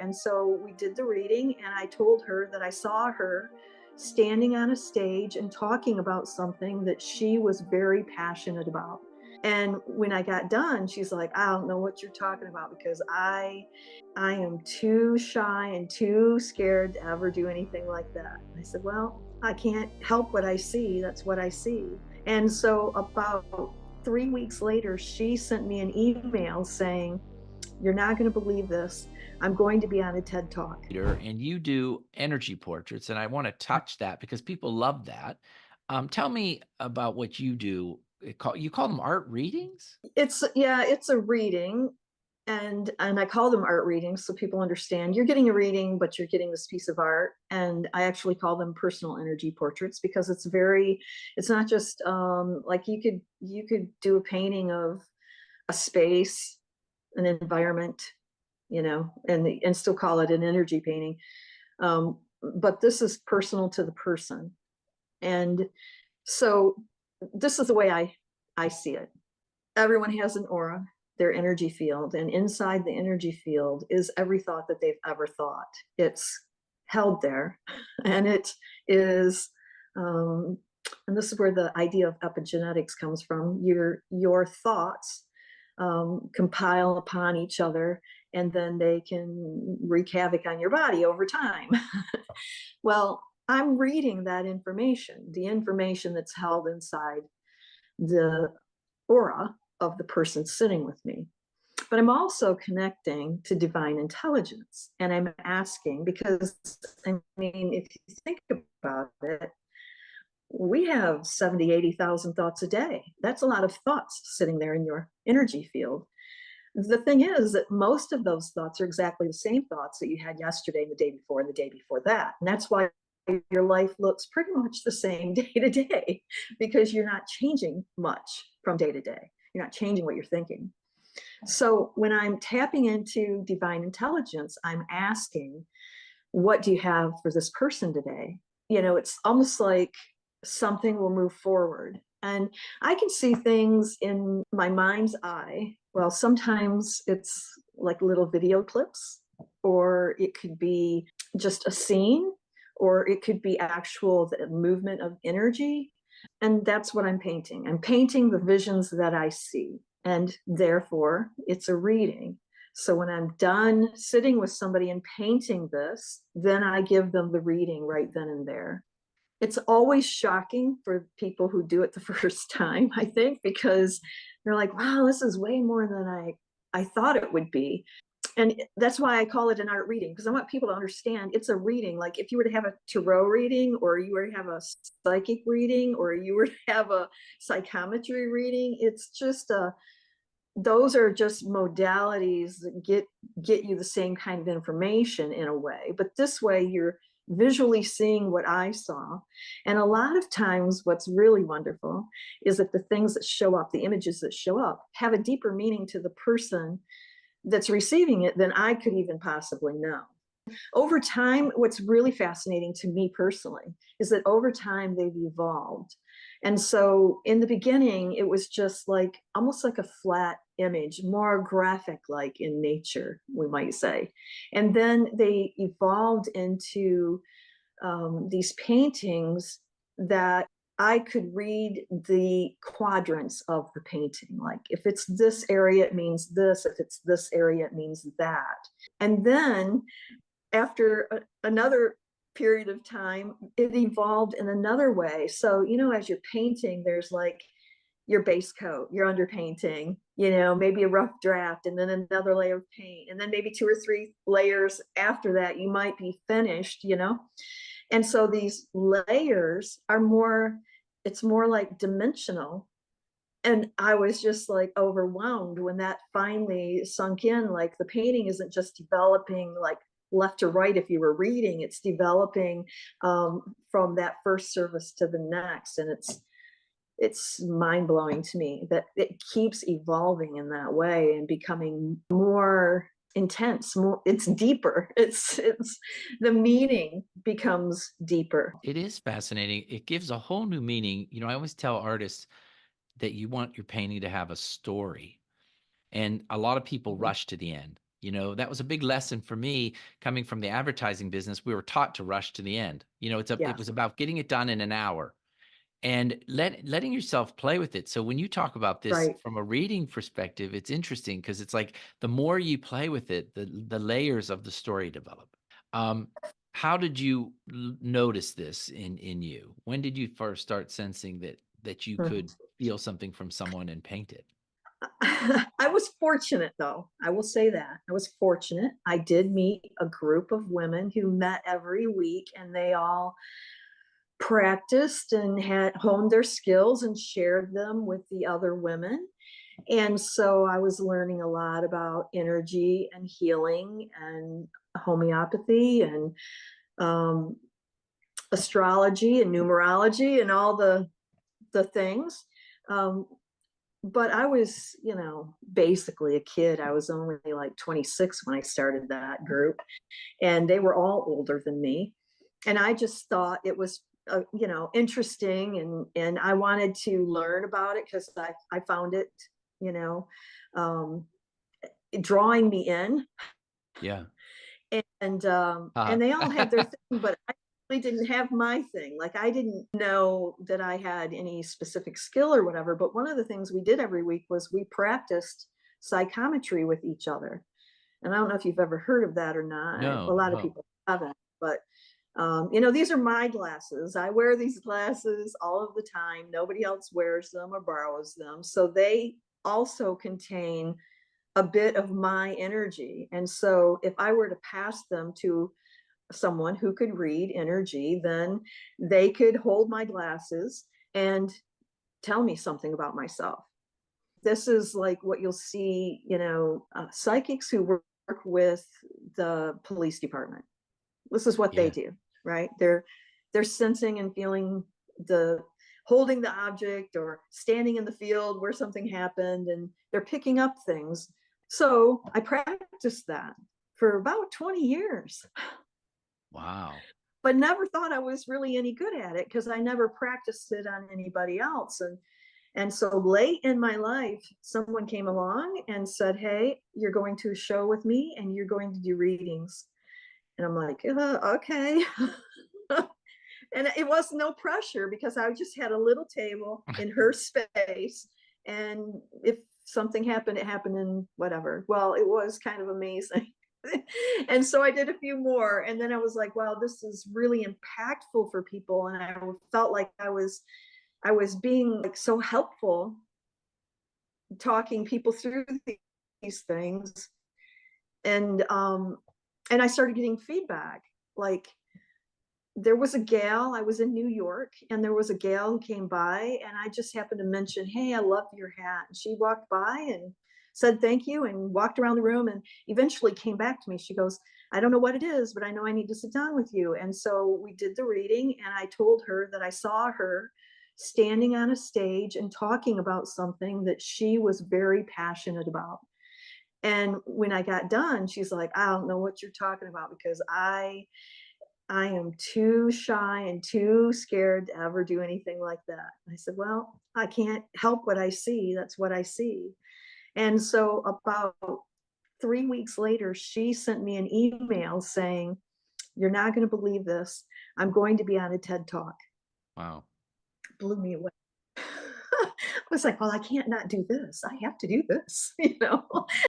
And so we did the reading, and I told her that I saw her standing on a stage and talking about something that she was very passionate about. And when I got done, she's like, I don't know what you're talking about because I am too shy and too scared to ever do anything like that. I said, well, I can't help what I see. That's what I see. And so about 3 weeks later, she sent me an email saying, you're not going to believe this. I'm going to be on a TED Talk. And you do energy portraits, and I want to touch that because people love that. Tell me about what you do. You call them art readings? It's a reading, and I call them art readings so people understand you're getting a reading, but you're getting this piece of art. And I actually call them personal energy portraits because it's not just like you could do a painting of a space, an environment, and still call it an energy painting. But this is personal to the person. And so this is the way I see it. Everyone has an aura, their energy field, and inside the energy field is every thought that they've ever thought. It's held there, and it is, and this is where the idea of epigenetics comes from. Your thoughts compile upon each other, and then they can wreak havoc on your body over time. Well, I'm reading that information, the information that's held inside the aura of the person sitting with me. But I'm also connecting to divine intelligence. And I'm asking, because I mean, if you think about it, we have 70, 80,000 thoughts a day. That's a lot of thoughts sitting there in your energy field. The thing is that most of those thoughts are exactly the same thoughts that you had yesterday and the day before and the day before that. And that's why your life looks pretty much the same day to day, because you're not changing much from day to day. You're not changing what you're thinking. So when I'm tapping into divine intelligence, I'm asking, what do you have for this person today? It's almost like something will move forward. And I can see things in my mind's eye. Well, sometimes it's like little video clips, or it could be just a scene, or it could be actual the movement of energy. And that's what I'm painting. I'm painting the visions that I see. And therefore, it's a reading. So when I'm done sitting with somebody and painting this, then I give them the reading right then and there. It's always shocking for people who do it the first time, I think, because they're like, wow, this is way more than I thought it would be. And that's why I call it an art reading, because I want people to understand it's a reading. Like if you were to have a tarot reading, or you were to have a psychic reading, or you were to have a psychometry reading, it's just those are just modalities that get you the same kind of information in a way. But this way you're visually seeing what I saw. And a lot of times what's really wonderful is that the things that show up, the images that show up, have a deeper meaning to the person that's receiving it than I could even possibly know. Over time, what's really fascinating to me personally is that over time they've evolved. And so in the beginning, it was just like almost like a flat image, more graphic like in nature, we might say. And then they evolved into these paintings that I could read the quadrants of the painting. Like if it's this area, it means this. If it's this area, it means that. And then after another period of time, it evolved in another way. So, as you're painting, there's like your base coat, your underpainting, maybe a rough draft, and then another layer of paint. And then maybe 2 or 3 layers after that, you might be finished. And so these layers are it's more like dimensional. And I was just like overwhelmed when that finally sunk in. Like the painting isn't just developing like left to right if you were reading, it's developing from that first service to the next. And it's mind-blowing to me that it keeps evolving in that way and becoming more intense, more, it's deeper, it's the meaning becomes deeper. It is fascinating. It gives a whole new meaning. I always tell artists that you want your painting to have a story. And a lot of people rush to the end. You know, that was a big lesson for me coming from the advertising business. We were taught to rush to the end. You know, it Yes, was about getting it done in an hour and letting yourself play with it. So when you talk about this right. from a reading perspective, it's interesting because it's like the more you play with it, the layers of the story develop. Um, how did you notice this in you? When did you first start sensing that you Hmm. could feel something from someone and paint it? I was fortunate, though. I will say that. I was fortunate. I did meet a group of women who met every week, and they all practiced and had honed their skills and shared them with the other women. And so I was learning a lot about energy and healing and homeopathy and um, astrology and numerology and all the things. Um, but I was, basically a kid. I was only like 26 when I started that group, and they were all older than me. And I just thought it was, interesting, and I wanted to learn about it because I found it, you know, um, drawing me in, Yeah. and they all had their thing, but I really didn't have my thing. Like, I didn't know that I had any specific skill or whatever. But one of the things we did every week was we practiced psychometry with each other. And I don't know if you've ever heard of that or not. A No, lot of no. people haven't, but these are my glasses. I wear these glasses all of the time. Nobody else wears them or borrows them. So they also contain a bit of my energy. And so if I were to pass them to someone who could read energy, then they could hold my glasses and tell me something about myself. This is like what you'll see, psychics who work with the police department. This is what they Yeah. do, right? They're sensing and feeling, the holding the object or standing in the field where something happened, and they're picking up things. So I practiced that for about 20 years, Wow. but never thought I was really any good at it because I never practiced it on anybody else. And so late in my life, someone came along and said, "Hey, you're going to a show with me and you're going to do readings." And I'm like, okay. And it was no pressure because I just had a little table in her space. And if something happened, it happened in whatever. Well, it was kind of amazing. And so I did a few more. And then I was like, wow, this is really impactful for people. And I felt like I was being like so helpful, talking people through these things. And I started getting feedback. Like, there was a gal, I was in New York, and there was a gal who came by, and I just happened to mention, "Hey, I love your hat." And she walked by and said thank you and walked around the room and eventually came back to me. She goes, "I don't know what it is, but I know I need to sit down with you." And so we did the reading, and I told her that I saw her standing on a stage and talking about something that she was very passionate about. And when I got done, she's like, "I don't know what you're talking about because I am too shy and too scared to ever do anything like that." I said, "Well, I can't help what I see. That's what I see." And so about 3 weeks later, she sent me an email saying, "You're not going to believe this. I'm going to be on a TED Talk." Wow. Blew me away. I was like, "Well, I can't not do this. I have to do this."